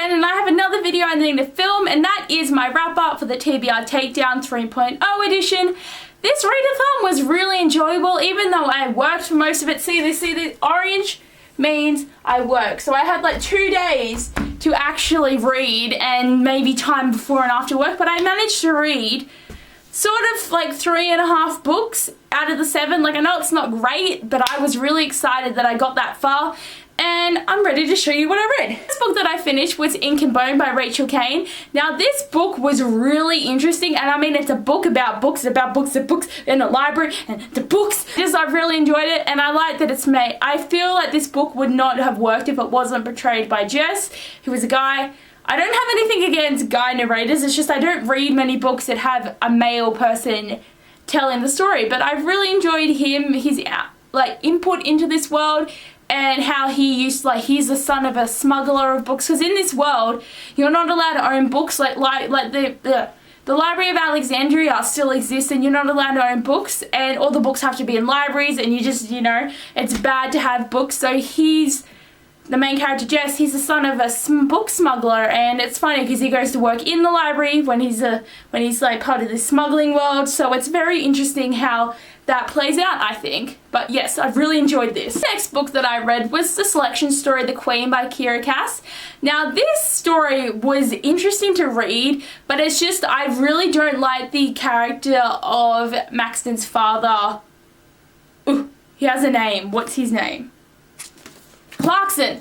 again, and I have another video I need to film, and that is my wrap up for the TBR Takedown 3.0 edition. This readathon was really enjoyable, even though I worked for most of it. See this orange means I work. So I had like 2 days to actually read, and maybe time before and after work, but I managed to read sort of like 3.5 books out of the 7. Like, I know it's not great, but I was really excited that I got that far, and I'm ready to show you what I read. This book that I finished was Ink and Bone by Rachel Caine. Now, this book was really interesting, and I mean, it's a book about books, in a library, and the books. I really enjoyed it, and I like that it's made. I feel like this book would not have worked if it wasn't portrayed by Jess, who is a guy. I don't have anything against guy narrators, it's just I don't read many books that have a male person telling the story, but I really enjoyed his like input into this world, and how he used, like, he's the son of a smuggler of books, because in this world you're not allowed to own books, like the Library of Alexandria still exists, and you're not allowed to own books, and all the books have to be in libraries, and you just, you know, it's bad to have books. So he's the main character, Jess, he's the son of a book smuggler, and it's funny because he goes to work in the library when he's like part of this smuggling world. So it's very interesting how that plays out, I think. But yes, I've really enjoyed this. The next book that I read was The Selection Story, The Queen by Kira Cass. Now, this story was interesting to read, but it's just, I really don't like the character of Maxton's father. Ooh, he has a name. What's his name? Clarkson.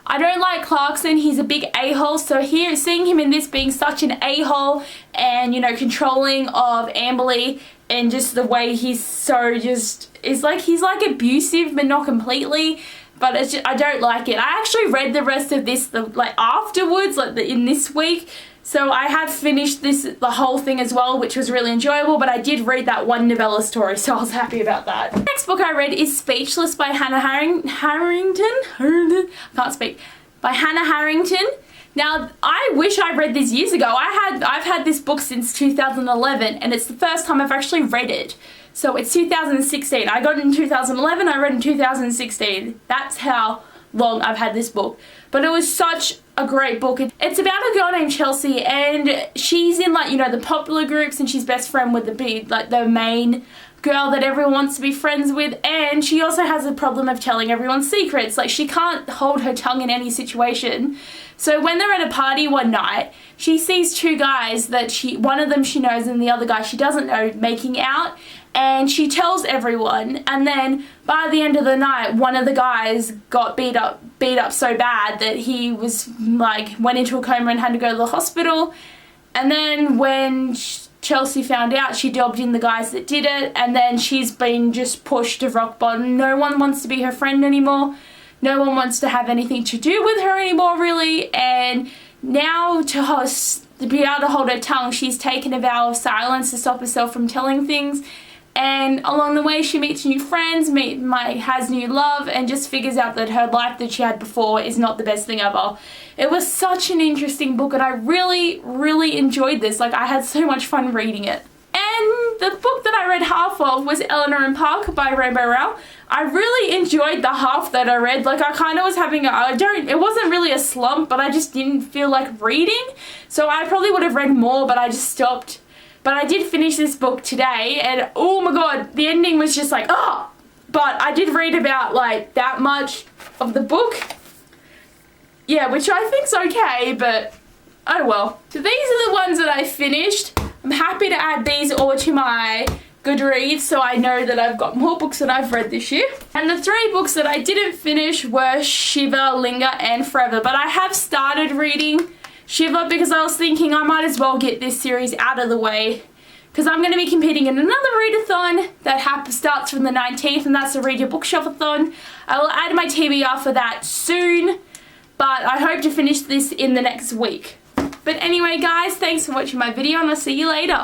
I don't like Clarkson. He's a big a-hole, so here, seeing him in this being such an a-hole and, you know, controlling of Abbeyleec, and just the way he's so just, is like, he's like abusive but not completely, but it's just, I don't like it. I actually read the rest of this like afterwards, like in this week, so I have finished the whole thing as well, which was really enjoyable, but I did read that one novella story, so I was happy about that. The next book I read is Speechless by Hannah Harrington. I can't speak. By Hannah Harrington. Now, I wish I read this years ago. I've had this book since 2011, and it's the first time I've actually read it. So it's 2016. I got it in 2011, I read it in 2016. That's how long I've had this book. But it was such a great book. It's about a girl named Chelsea, and she's in, like, you know, the popular groups, and she's best friend with the main girl that everyone wants to be friends with, and she also has a problem of telling everyone secrets. Like, she can't hold her tongue in any situation. So when they're at a party one night, she sees 2 guys that one of them she knows and the other guy she doesn't know, making out, and she tells everyone, and then by the end of the night, one of the guys got beat up so bad that he was like, went into a coma and had to go to the hospital. And then when Chelsea found out, she dobbed in the guys that did it, and then she's been just pushed to rock bottom. No one wants to be her friend anymore. No one wants to have anything to do with her anymore, really. And now to be able to hold her tongue, she's taken a vow of silence to stop herself from telling things. And along the way, she meets new friends, has new love, and just figures out that her life that she had before is not the best thing ever. It was such an interesting book, and I really, really enjoyed this. Like, I had so much fun reading it. And the book that I read half of was Eleanor Park by Rainbow Rowell. I really enjoyed the half that I read. Like, I kind of was having it wasn't really a slump, but I just didn't feel like reading. So I probably would have read more, but I just stopped. But I did finish this book today, and oh my god, the ending was just like, oh! But I did read about, like, that much of the book. Yeah, which I think's okay, but oh well. So these are the ones that I finished. I'm happy to add these all to my Goodreads, so I know that I've got more books than I've read this year. And the 3 books that I didn't finish were Shiver, Linger, and Forever. But I have started reading Shiver because I was thinking I might as well get this series out of the way, because I'm going to be competing in another readathon that starts from the 19th, and that's the Read Your Bookshelf-a-thon. I will add my TBR for that soon, but I hope to finish this in the next week. But anyway, guys, thanks for watching my video, and I'll see you later.